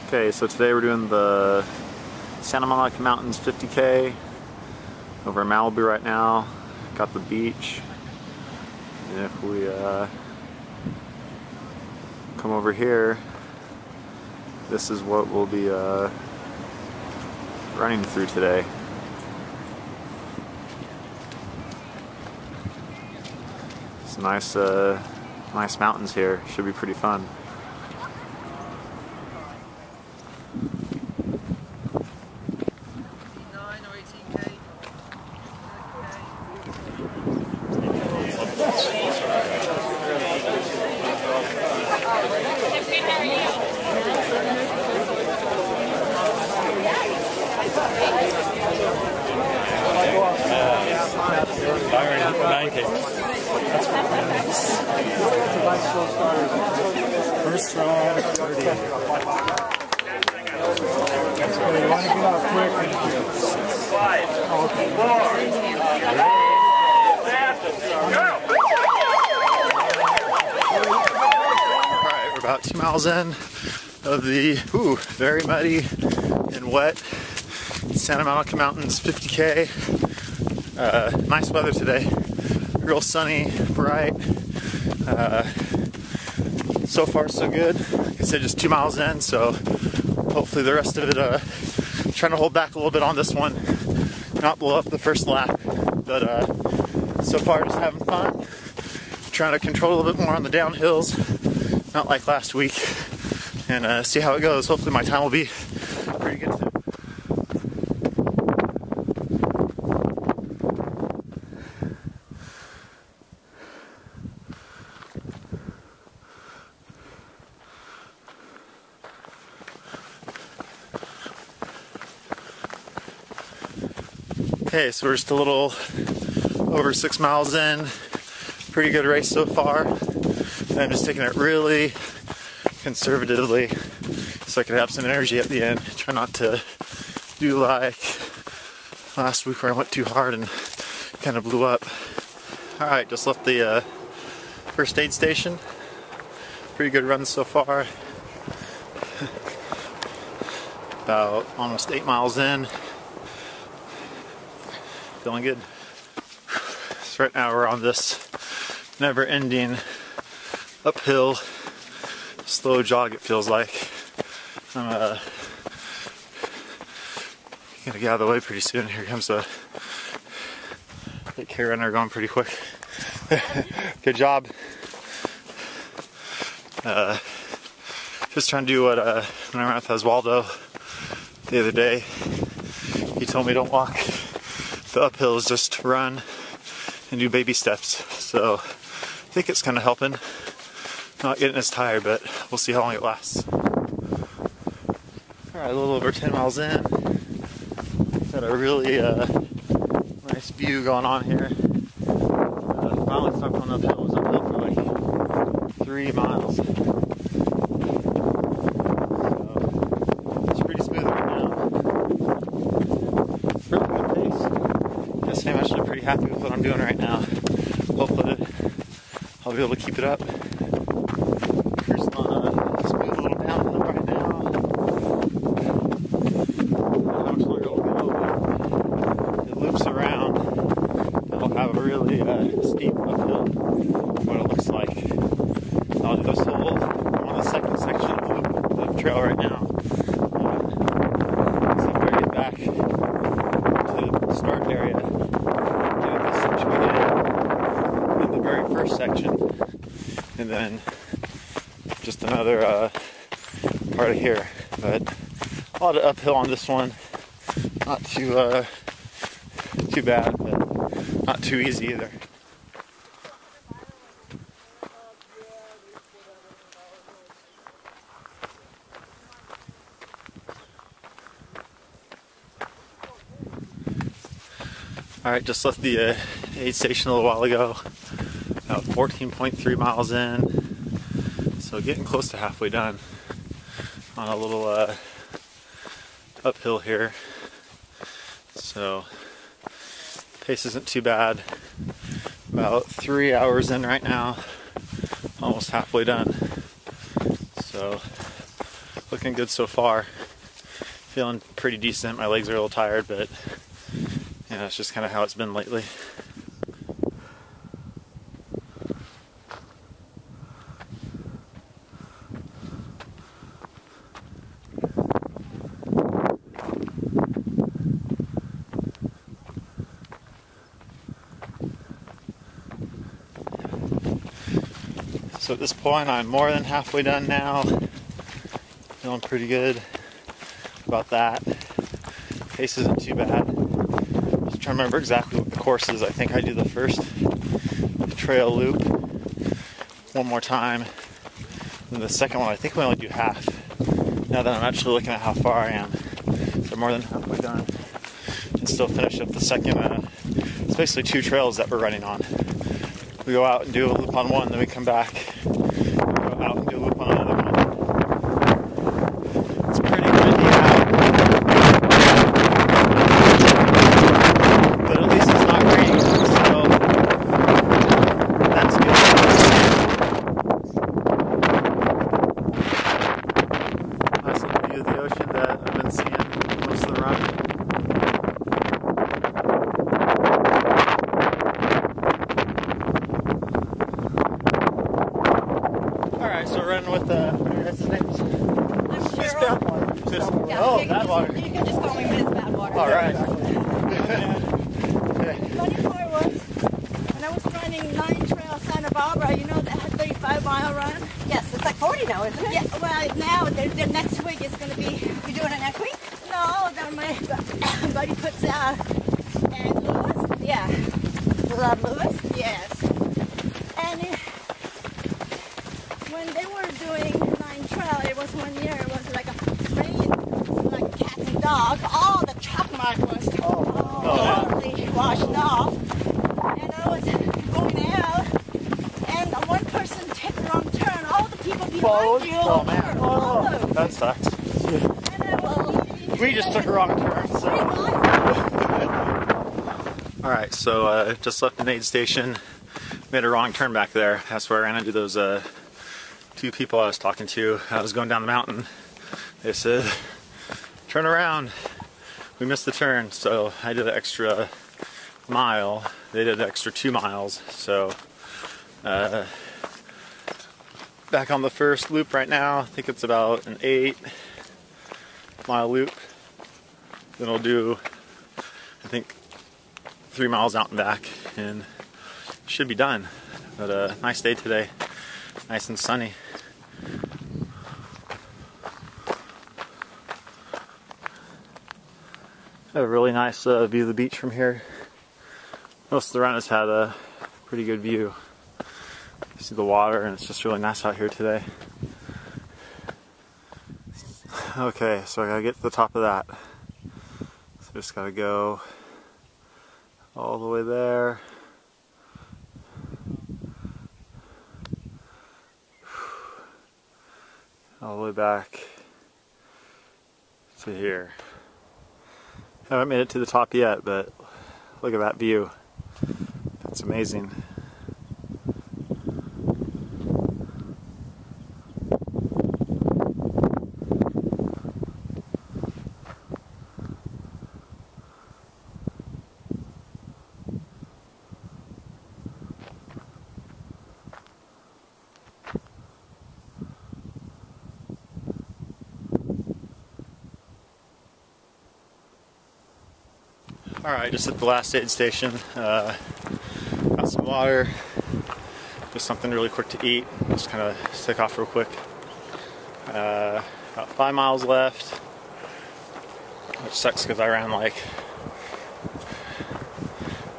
Okay, so today we're doing the Santa Monica Mountains 50K over in Malibu right now. Got the beach. And if we come over here, this is what we'll be running through today. Some nice mountains here. Should be pretty fun. First row, 30. You want to get out quick? 5, 4, Alright, we're about 2 miles in of the very muddy and wet Santa Monica Mountains 50K. Nice weather today. Real sunny, bright. So far so good. Like I said, just 2 miles in, so hopefully the rest of it, trying to hold back a little bit on this one, not blow up the first lap, but so far just having fun, trying to control a little bit more on the downhills, not like last week, and see how it goes. Hopefully my time will be pretty good too. Okay, so we're just a little over 6 miles in. Pretty good race so far. I'm just taking it really conservatively so I can have some energy at the end. Try not to do like last week where I went too hard and kind of blew up. Alright, just left the first aid station. Pretty good run so far. About almost 8 miles in. Feeling good. So right now we're on this never-ending uphill slow jog, it feels like. I'm gonna get out of the way pretty soon. Here comes a 8K runner going pretty quick. Good job. Just trying to do what when I ran with Oswaldo the other day. He told me don't walk the uphills, just run and do baby steps. So I think it's kind of helping. Not getting as tired, but we'll see how long it lasts. Alright, a little over 10 miles in. Got a really nice view going on here. Finally stopped on uphill. It was uphill for like 3 miles. So it's pretty smooth right now. Really good pace. Guess I'm actually pretty happy with what I'm doing right now. Hopefully I'll be able to keep it up. Cruising on a smooth little downhill right now. How much longer it'll go, but it loops around. It'll have a really steep uphill, what it looks like. I'll do this whole, I'm on the second section of the trail right now. So I'm going to get back to the start area, get this section again, in the very first section, and then just another part of here. But a lot of uphill on this one. Not too bad, but not too easy either. Alright, just left the aid station a little while ago. About 14.3 miles in. So getting close to halfway done on a little uphill here. So pace isn't too bad. About 3 hours in right now, almost halfway done. So looking good so far. Feeling pretty decent. My legs are a little tired, but you know, it's just kind of how it's been lately. So at this point, I'm more than halfway done now. Feeling pretty good about that. Pace isn't too bad. Just trying to remember exactly what the course is. I think I do the first trail loop one more time. And the second one, I think we only do half. Now that I'm actually looking at how far I am. So more than halfway done. And still finish up the second, it's basically 2 trails that we're running on. We go out and do a loop on one, then we come back, go out and do a loop on another one. It's pretty windy out, but at least it's not raining, so that's good. Nice little view of the ocean that I've been seeing most of the run. Running with what are your guys' names? I'm Miss Cheryl. Badwater. Yeah, Oh, you can Badwater. You can just call me Miss Badwater. All right. Funny part was, when I was running 9 Trail Santa Barbara, you know that 35-mile run? Yes, it's like 40 now, isn't it? Yeah, well, now, the next week it's going to be... You're doing it next week? No, that my buddy puts out. And Lewis? Yeah. Love Lewis? Yes. And when they were doing 9 Trail, it was one year, it was like a rain, like cat and dog. All the chalk mark was totally washed off. And I was going out, and one person took the wrong turn. All the people behind you were followed. That sucks. And I was We just took a wrong turn, so. Alright, so just left the aid station. Made a wrong turn back there. That's where I ran into those 2 people I was talking to. I was going down the mountain. They said, turn around. We missed the turn, so I did an extra mile. They did an extra 2 miles. So back on the first loop right now. I think it's about an 8-mile loop. Then I'll do, I think, 3 miles out and back, and should be done. But nice day today. Nice and sunny. I have a really nice view of the beach from here. Most of the run has had a pretty good view. You see the water, and it's just really nice out here today. Okay, so I gotta get to the top of that. So I just gotta go all the way there. All the way back to here. I haven't made it to the top yet, but look at that view. That's amazing. Alright, just at the last aid station, got some water, just something really quick to eat, just kind of take off real quick. About 5 miles left, which sucks because I ran like, I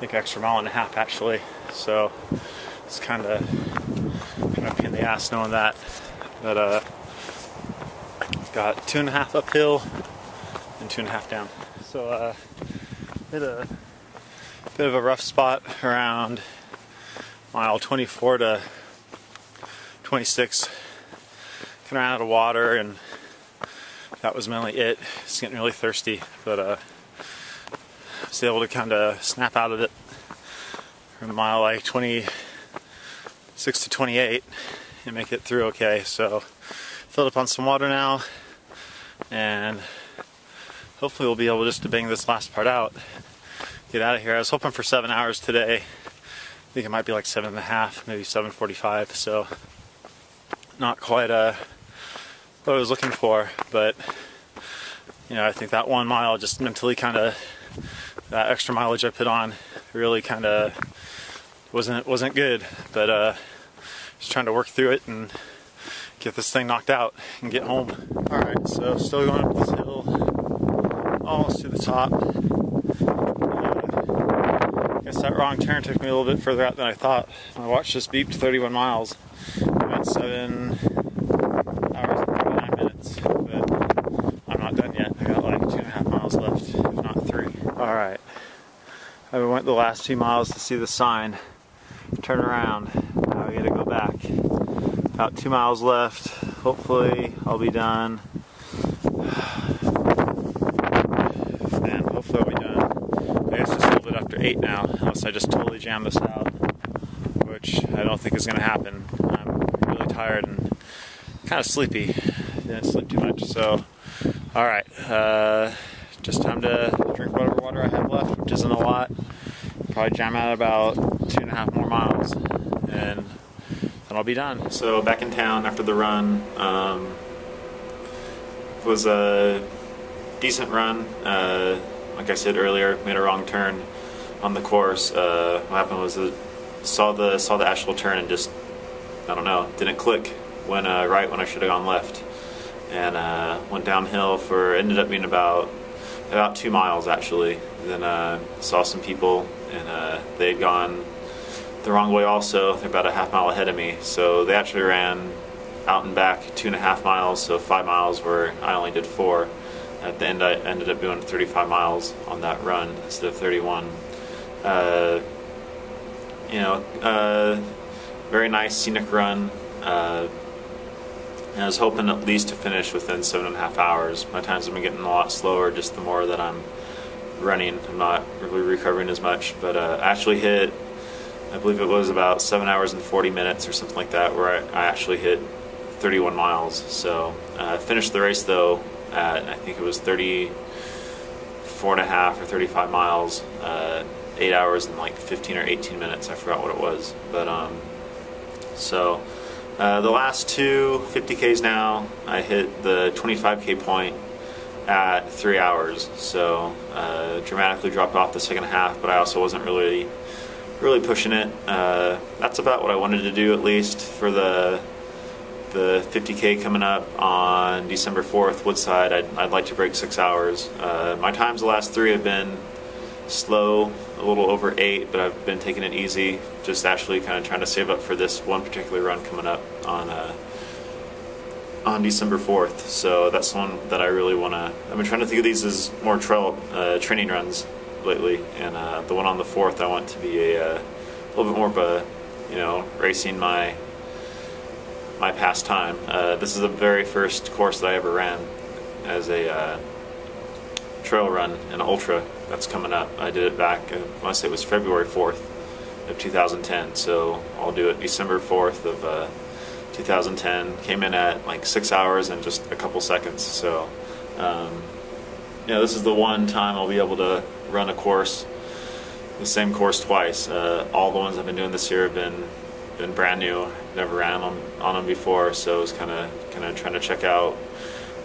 think extra 1.5 miles actually, so it's kind of a pain in the ass knowing that. But got 2.5 uphill and 2.5 down. So hit a bit of a rough spot around mile 24 to 26. Kind of ran out of water, and that was mainly it. It's getting really thirsty, but I was able to kind of snap out of it from mile like 26 to 28 and make it through okay. So filled up on some water now. and hopefully we'll be able just to bang this last part out, get out of here. I was hoping for 7 hours today. I think it might be like 7.5, maybe 7:45, so not quite what I was looking for, but you know, I think that 1 mile just mentally kind of, that extra mileage I put on really kind of wasn't good, but just trying to work through it and get this thing knocked out and get home. Alright, so still going up this hill, almost to the top. I guess that wrong turn took me a little bit further out than I thought. My watch just beeped 31 miles. I went 7 hours and 39 minutes, but I'm not done yet. I got like 2.5 miles left, if not 3. Alright, I went the last 2 miles to see the sign. Turn around. Now we gotta go back. About 2 miles left. Hopefully I'll be done. Man, hopefully I'll be done. I guess just hold it up to 8 now, unless I just totally jam this out, which I don't think is gonna happen. I'm really tired and kind of sleepy. Didn't sleep too much, so alright. Just time to drink whatever water I have left, which isn't a lot. Probably jam out about 2.5 more miles, and then I'll be done. So back in town after the run. Was a decent run. Like I said earlier, made a wrong turn on the course. What happened was saw the actual turn and just, I don't know, didn't click when right when I should have gone left, and went downhill for, ended up being about 2 miles actually. Then saw some people, and they had gone the wrong way also. They're about a half mile ahead of me, so they actually ran out and back 2.5 miles, so 5 miles where I only did 4. At the end I ended up doing 35 miles on that run instead of 31. You know, very nice scenic run. And I was hoping at least to finish within 7.5 hours. My times have been getting a lot slower just the more that I'm running. I'm not really recovering as much, but I actually hit, I believe it was about 7 hours and 40 minutes or something like that, where I actually hit 31 miles. So I finished the race though at, I think it was 34.5 or 35 miles, 8 hours and like 15 or 18 minutes. I forgot what it was, but so the last two 50Ks now, I hit the 25K point at 3 hours, so dramatically dropped off the second half, but I also wasn't really pushing it. That's about what I wanted to do, at least for the 50K coming up on December 4th, Woodside. I'd like to break 6 hours. My times the last 3 have been slow, a little over 8, but I've been taking it easy, just actually kind of trying to save up for this one particular run coming up on December 4th. So that's one that I really want to, I've been trying to think of these as more trail training runs lately, and the one on the 4th I want to be a little bit more of a, you know, racing my pastime. This is the very first course that I ever ran as a trail run, an ultra that's coming up. I did it back, I want to say it was February 4th of 2010, so I'll do it December 4th of 2010. Came in at like 6 hours and just a couple seconds, so you know, this is the one time I'll be able to run a course, the same course twice. All the ones I've been doing this year have been brand new. Never ran on them before, so I was kind of trying to check out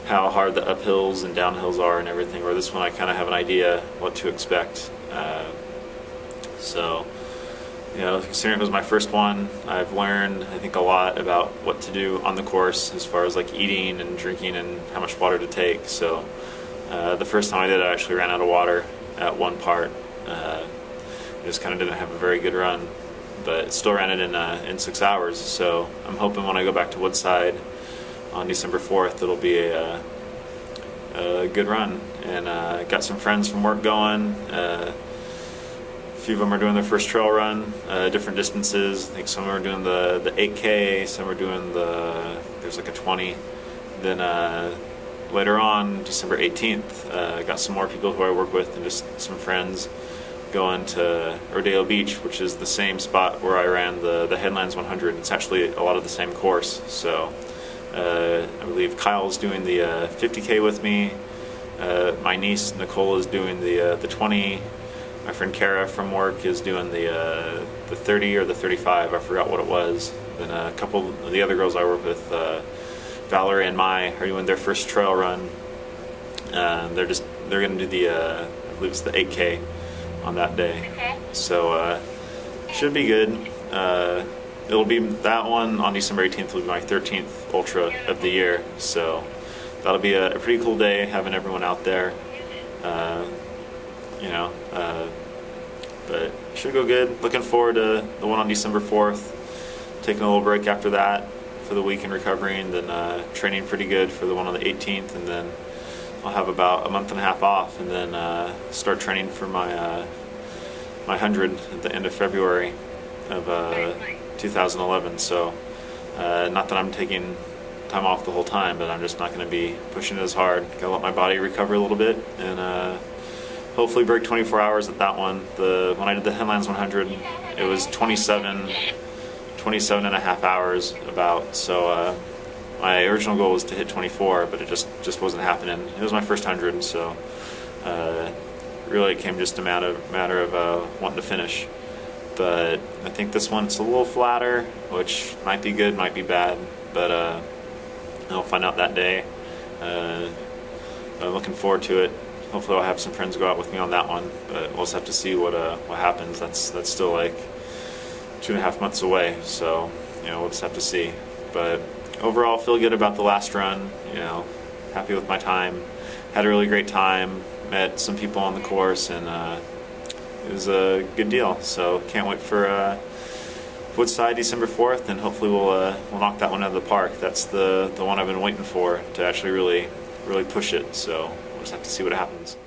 how hard the uphills and downhills are and everything. Where this one I kind of have an idea what to expect. So, you know, considering it was my first one, I've learned, I think, a lot about what to do on the course as far as like eating and drinking and how much water to take. So the first time I did it, I actually ran out of water at one part. I just kind of didn't have a very good run, but still ran it in 6 hours. So I'm hoping when I go back to Woodside on December 4th, it'll be a good run. And got some friends from work going. A few of them are doing their first trail run, different distances. I think some are doing the 8K, some are doing there's like a 20. Then later on, December 18th, got some more people who I work with and just some friends going to Rodeo Beach, which is the same spot where I ran the Headlands 100. It's actually a lot of the same course, so I believe Kyle's doing the 50K with me. My niece Nicole is doing the 20. My friend Kara from work is doing the 30 or the 35. I forgot what it was. Then a couple of the other girls I work with, Valerie and Mai, are doing their first trail run. They're going to do the I believe it's the 8K on that day. So should be good. It'll be that one on December 18th will be my 13th ultra of the year. So that'll be a pretty cool day having everyone out there. You know, but should go good. Looking forward to the one on December 4th. Taking a little break after that for the week in recovery, and then training pretty good for the one on the 18th, and then I'll have about a month and a half off, and then start training for my my 100 at the end of February of 2011. So not that I'm taking time off the whole time, but I'm just not going to be pushing it as hard. Gotta let my body recover a little bit, and hopefully break 24 hours at that one. When I did the Headlands 100, it was 27 and a half hours about. So my original goal was to hit 24, but it just wasn't happening. It was my first 100, so really it came just a matter of wanting to finish. But I think this one's a little flatter, which might be good, might be bad, but I'll find out that day. I'm looking forward to it. Hopefully I'll have some friends go out with me on that one, but we'll just have to see what happens. That's still like 2.5 months away, so you know, we'll just have to see. But overall, feel good about the last run. You know, happy with my time. Had a really great time. Met some people on the course, and it was a good deal. So can't wait for Woodside December 4th, and hopefully we'll knock that one out of the park. That's the one I've been waiting for to actually really push it. So we'll just have to see what happens.